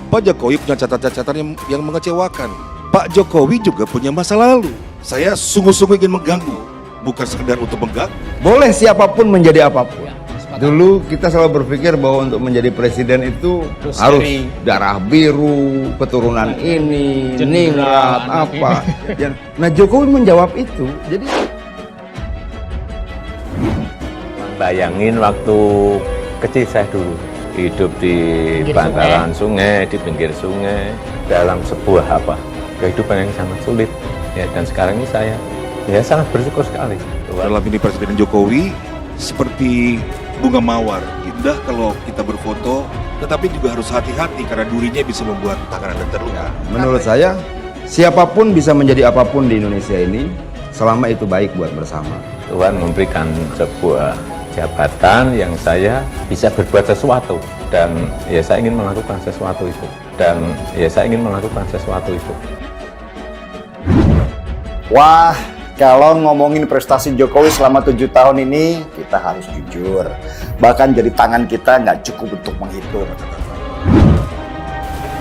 Pak Jokowi punya catatan-catatan yang mengecewakan. Pak Jokowi juga punya masa lalu. Saya sungguh-sungguh ingin mengganggu, bukan sekedar untuk mengganggu. Boleh siapapun menjadi apapun. Dulu kita selalu berpikir bahwa untuk menjadi presiden itu harus darah biru, keturunan ini, ningrat, apa. Nah Jokowi menjawab itu. Jadi bayangin waktu kecil saya dulu hidup di bantaran sungai, di pinggir sungai, dalam sebuah kehidupan yang sangat sulit. Ya, dan sekarang ini saya sangat bersyukur sekali. Dalam ini Presiden Jokowi seperti bunga mawar, indah kalau kita berfoto, tetapi juga harus hati-hati karena durinya bisa membuat tangan Anda terluka. menurut saya siapapun bisa menjadi apapun di Indonesia ini selama itu baik buat bersama. Tuhan memberikan sebuah jabatan yang saya bisa berbuat sesuatu, dan ya saya ingin melakukan sesuatu itu. Wah, kalau ngomongin prestasi Jokowi selama 7 tahun ini, kita harus jujur. Bahkan jadi tangan kita nggak cukup untuk menghitung.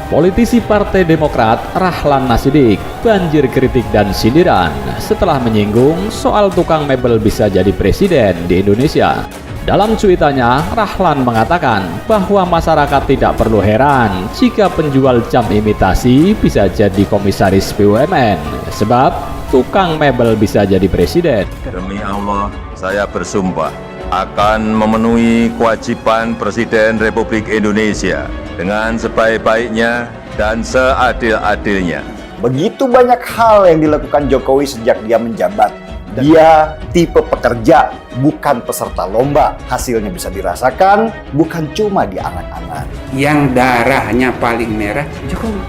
Politisi Partai Demokrat Rahlan Nasidik banjir kritik dan sindiran setelah menyinggung soal tukang mebel bisa jadi presiden di Indonesia. Dalam cuitannya, Rahlan mengatakan bahwa masyarakat tidak perlu heran jika penjual jam imitasi bisa jadi komisaris BUMN, sebab tukang mebel bisa jadi presiden. Demi Allah, saya bersumpah akan memenuhi kewajiban Presiden Republik Indonesia dengan sebaik-baiknya dan seadil-adilnya. Begitu banyak hal yang dilakukan Jokowi sejak dia menjabat. Dia tipe pekerja, bukan peserta lomba. Hasilnya bisa dirasakan, bukan cuma di angan-angan. Yang darahnya paling merah Jokowi.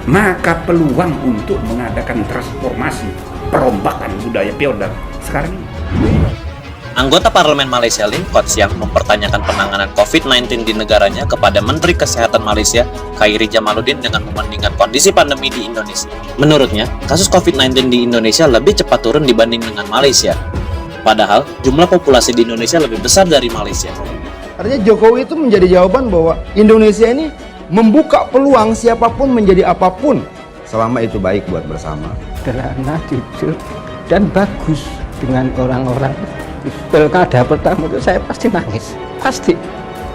Maka peluang untuk mengadakan transformasi, perombakan budaya feodal sekarang ini. Anggota Parlemen Malaysia Lim Kok Siang mempertanyakan penanganan COVID-19 di negaranya kepada Menteri Kesehatan Malaysia, Khairy Jamaluddin, dengan membandingkan kondisi pandemi di Indonesia. Menurutnya, kasus COVID-19 di Indonesia lebih cepat turun dibanding dengan Malaysia. Padahal, jumlah populasi di Indonesia lebih besar dari Malaysia. Artinya Jokowi itu menjadi jawaban bahwa Indonesia ini membuka peluang siapapun menjadi apapun selama itu baik buat bersama. Sederhana, jujur, dan bagus dengan orang-orang. Pilkada pertama itu saya pasti nangis, pasti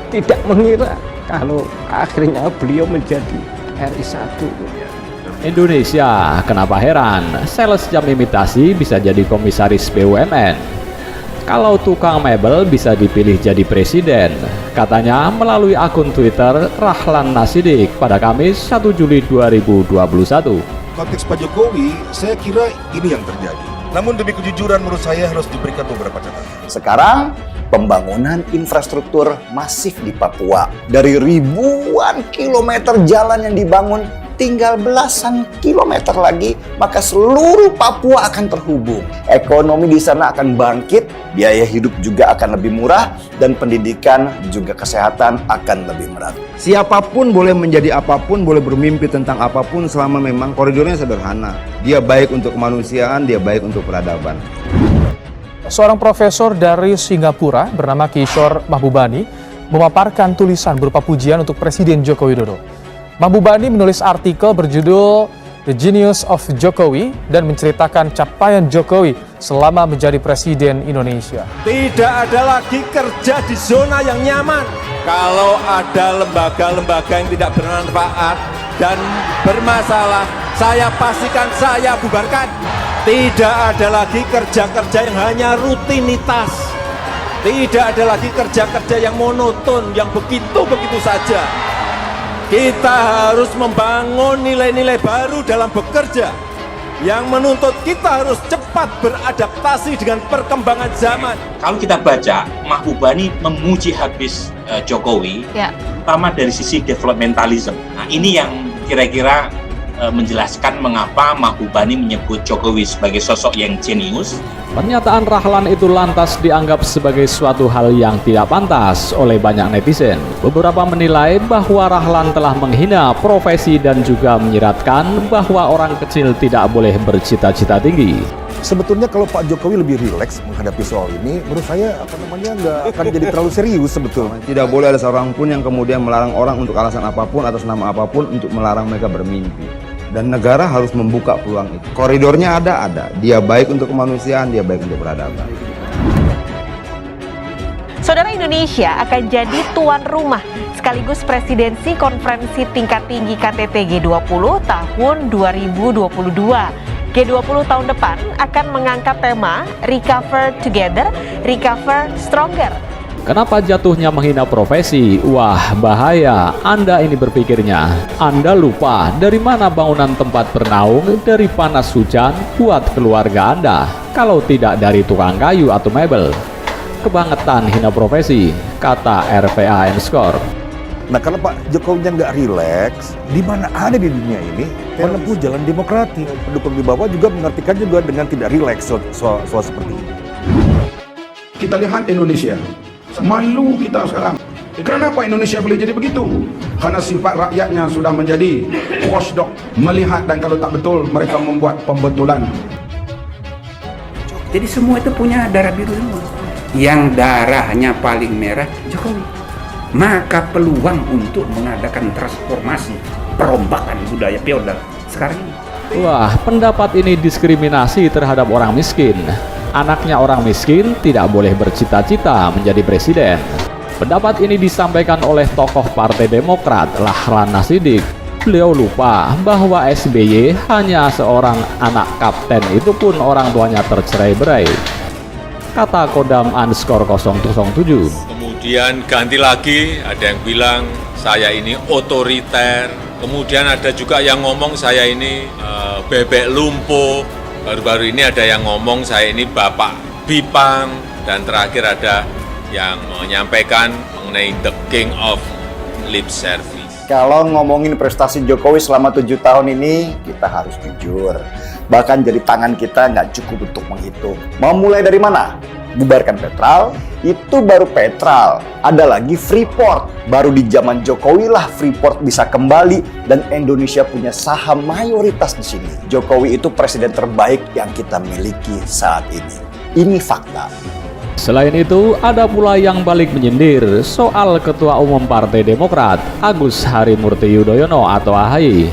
tidak mengira kalau akhirnya beliau menjadi RI 1. Indonesia, kenapa heran sales jam imitasi bisa jadi komisaris BUMN? Kalau tukang mebel bisa dipilih jadi presiden, katanya melalui akun Twitter Rahlan Nasidik pada Kamis 1 Juli 2021. Konteks Pak Jokowi, saya kira ini yang terjadi. Namun demi kejujuran menurut saya harus diberikan beberapa catatan. Sekarang, pembangunan infrastruktur masif di Papua. Dari ribuan kilometer jalan yang dibangun, tinggal belasan kilometer lagi, maka seluruh Papua akan terhubung. Ekonomi di sana akan bangkit, biaya hidup juga akan lebih murah, dan pendidikan juga kesehatan akan lebih merata. Siapapun boleh menjadi apapun, boleh bermimpi tentang apapun selama memang koridornya sederhana. Dia baik untuk kemanusiaan, dia baik untuk peradaban. Seorang profesor dari Singapura bernama Kishore Mahbubani memaparkan tulisan berupa pujian untuk Presiden Joko Widodo. Mahbubani menulis artikel berjudul The Genius of Jokowi dan menceritakan capaian Jokowi selama menjadi Presiden Indonesia. Tidak ada lagi kerja di zona yang nyaman. Kalau ada lembaga-lembaga yang tidak bermanfaat dan bermasalah, saya pastikan saya bubarkan. Tidak ada lagi kerja-kerja yang hanya rutinitas. Tidak ada lagi kerja-kerja yang monoton, yang begitu-begitu saja. Kita harus membangun nilai-nilai baru dalam bekerja yang menuntut kita harus cepat beradaptasi dengan perkembangan zaman. Kalau kita baca, Mahbubani memuji habis Jokowi, terutama dari sisi developmentalism. Nah, ini yang kira-kira menjelaskan mengapa Mahbubani menyebut Jokowi sebagai sosok yang jenius. Pernyataan Rahlan itu lantas dianggap sebagai suatu hal yang tidak pantas oleh banyak netizen. Beberapa menilai bahwa Rahlan telah menghina profesi dan juga menyiratkan bahwa orang kecil tidak boleh bercita-cita tinggi. Sebetulnya kalau Pak Jokowi lebih rileks menghadapi soal ini, menurut saya nggak akan jadi terlalu serius sebetulnya. Tidak boleh ada seorang pun yang kemudian melarang orang untuk alasan apapun, atas nama apapun, untuk melarang mereka bermimpi. Dan negara harus membuka peluang itu. Koridornya ada. Dia baik untuk kemanusiaan, dia baik untuk peradaban. Saudara, Indonesia akan jadi tuan rumah sekaligus presidensi konferensi tingkat tinggi KTT G20 tahun 2022. G20 tahun depan akan mengangkat tema Recover Together, Recover Stronger. Kenapa jatuhnya menghina profesi? Wah, bahaya. Anda ini berpikirnya. Anda lupa dari mana bangunan tempat bernaung dari panas hujan buat keluarga Anda, kalau tidak dari tukang kayu atau mebel. Kebangetan hina profesi, kata RPA Score. Nah, kalau Pak Jokowi nggak rileks, di mana ada di dunia ini menempuh jalan demokratik. Pendukung di bawah juga mengartikan juga dengan tidak rileks soal seperti ini. Kita lihat Indonesia, malu kita sekarang. Kenapa Indonesia boleh jadi begitu? Karena sifat rakyatnya sudah menjadi watchdog, melihat dan kalau tak betul mereka membuat pembetulan. Jadi semua itu punya darah biru semua. Yang darahnya paling merah Jokowi. Maka peluang untuk mengadakan transformasi perombakan budaya feodal sekarang ini. Wah, pendapat ini diskriminasi terhadap orang miskin. Anaknya orang miskin tidak boleh bercita-cita menjadi presiden. Pendapat ini disampaikan oleh tokoh Partai Demokrat, Rahlan Nasidik. Beliau lupa bahwa SBY hanya seorang anak kapten, itu pun orang tuanya tercerai-berai. Kata Kodam _007. Kemudian ganti lagi, ada yang bilang saya ini otoriter. Kemudian ada juga yang ngomong saya ini bebek lumpuh. Baru-baru ini ada yang ngomong saya ini bapak Bipang. Dan terakhir ada yang menyampaikan mengenai the king of lip service. Kalau ngomongin prestasi Jokowi selama 7 tahun ini, kita harus jujur. Bahkan jari tangan kita nggak cukup untuk menghitung. Mau mulai dari mana? Bubarkan Petral, itu baru Petral. Ada lagi Freeport. Baru di zaman Jokowi lah Freeport bisa kembali dan Indonesia punya saham mayoritas di sini. Jokowi itu presiden terbaik yang kita miliki saat ini. Ini fakta. Selain itu, ada pula yang balik menyindir soal Ketua Umum Partai Demokrat, Agus Harimurti Yudhoyono atau AHY.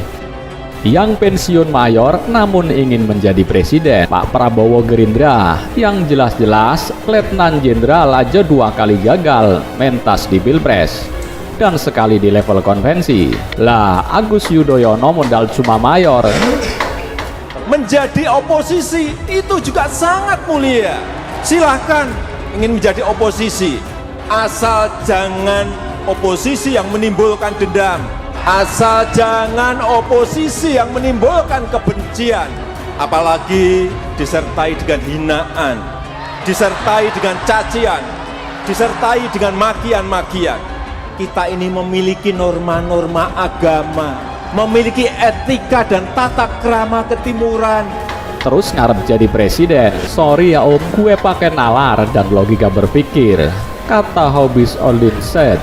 Yang pensiun mayor namun ingin menjadi presiden, Pak Prabowo Gerindra, yang jelas-jelas Letnan Jenderal aja 2 kali gagal mentas di Pilpres dan sekali di level konvensi. Lah, Agus Yudhoyono modal cuma mayor. Menjadi oposisi itu juga sangat mulia. Silahkan ingin menjadi oposisi, asal jangan oposisi yang menimbulkan dendam. Asal jangan oposisi yang menimbulkan kebencian, apalagi disertai dengan hinaan, disertai dengan cacian, disertai dengan makian-makian. Kita ini memiliki norma-norma agama, memiliki etika dan tata krama ketimuran. Terus ngarep jadi presiden, sorry ya om, gue pakai nalar dan logika berpikir, kata Hobis Oldin said.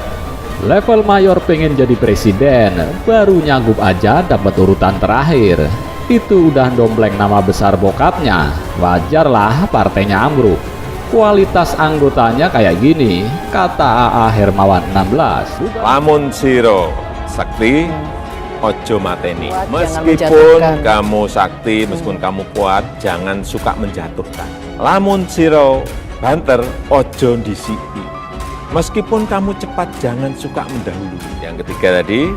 Level mayor pengen jadi presiden, baru nyagup aja dapat urutan terakhir. Itu udah dompleng nama besar bokapnya, wajarlah partainya ambruk. Kualitas anggotanya kayak gini, kata AA Hermawan 16. Lamun siro sakti, ojo mateni. Meskipun kamu sakti, meskipun kamu kuat, jangan suka menjatuhkan. Lamun siro banter, ojo disiki. Meskipun kamu cepat, jangan suka mendahului. Yang ketiga tadi,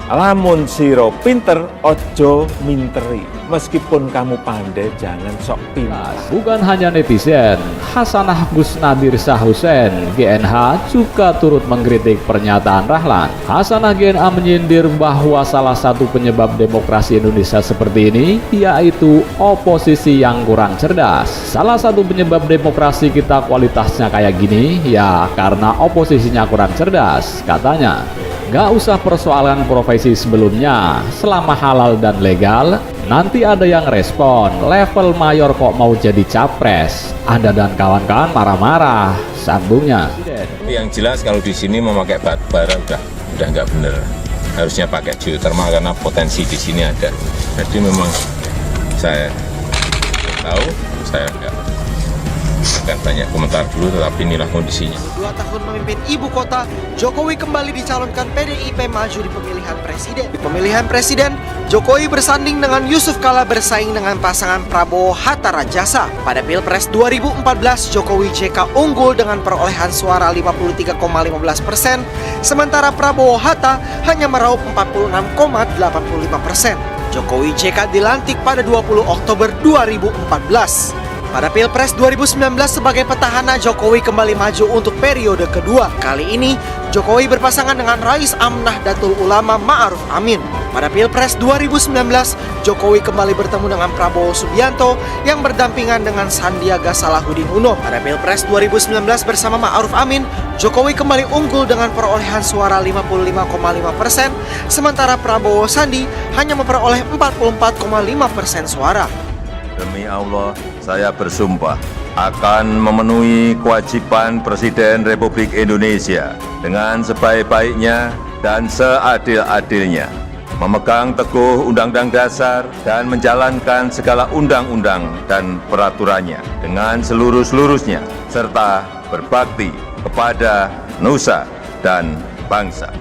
lamun siro pinter, ojo minteri. Meskipun kamu pandai, jangan sok pintar. Bukan hanya netizen, Hasanah Gus Nadir Shah Hussein, GNH, juga turut mengkritik pernyataan Rahlan. Hasanah GNH menyindir bahwa salah satu penyebab demokrasi Indonesia seperti ini, yaitu oposisi yang kurang cerdas. Salah satu penyebab demokrasi kita kualitasnya kayak gini, ya karena oposisinya kurang cerdas, katanya. Gak usah persoalan profesi sebelumnya, selama halal dan legal, nanti ada yang respon, level mayor kok mau jadi capres. Anda dan kawan-kawan marah-marah, sambungnya. Yang jelas kalau di sini memakai batu bara udah nggak bener. Harusnya pakai geothermal karena potensi di sini ada. Jadi memang saya tahu saya akan banyak komentar dulu, tetapi inilah kondisinya. 2 tahun memimpin ibu kota, Jokowi kembali dicalonkan PDIP maju di pemilihan presiden. Di pemilihan presiden, Jokowi bersanding dengan Yusuf Kala bersaing dengan pasangan Prabowo Hatta Rajasa. Pada Pilpres 2014, Jokowi JK unggul dengan perolehan suara 53,15%, sementara Prabowo Hatta hanya meraup 46,85%. Jokowi JK dilantik pada 20 Oktober 2014. Pada Pilpres 2019 sebagai petahana, Jokowi kembali maju untuk periode kedua. Kali ini, Jokowi berpasangan dengan Rais Am Nahdlatul Ulama Ma'ruf Amin. Pada Pilpres 2019, Jokowi kembali bertemu dengan Prabowo Subianto yang berdampingan dengan Sandiaga Salahuddin Uno. Pada Pilpres 2019 bersama Ma'ruf Amin, Jokowi kembali unggul dengan perolehan suara 55,5%, sementara Prabowo Sandi hanya memperoleh 44,5% suara. Demi Allah, saya bersumpah akan memenuhi kewajiban Presiden Republik Indonesia dengan sebaik-baiknya dan seadil-adilnya, memegang teguh Undang-Undang Dasar dan menjalankan segala undang-undang dan peraturannya dengan seluruh-seluruhnya, serta berbakti kepada nusa dan bangsa.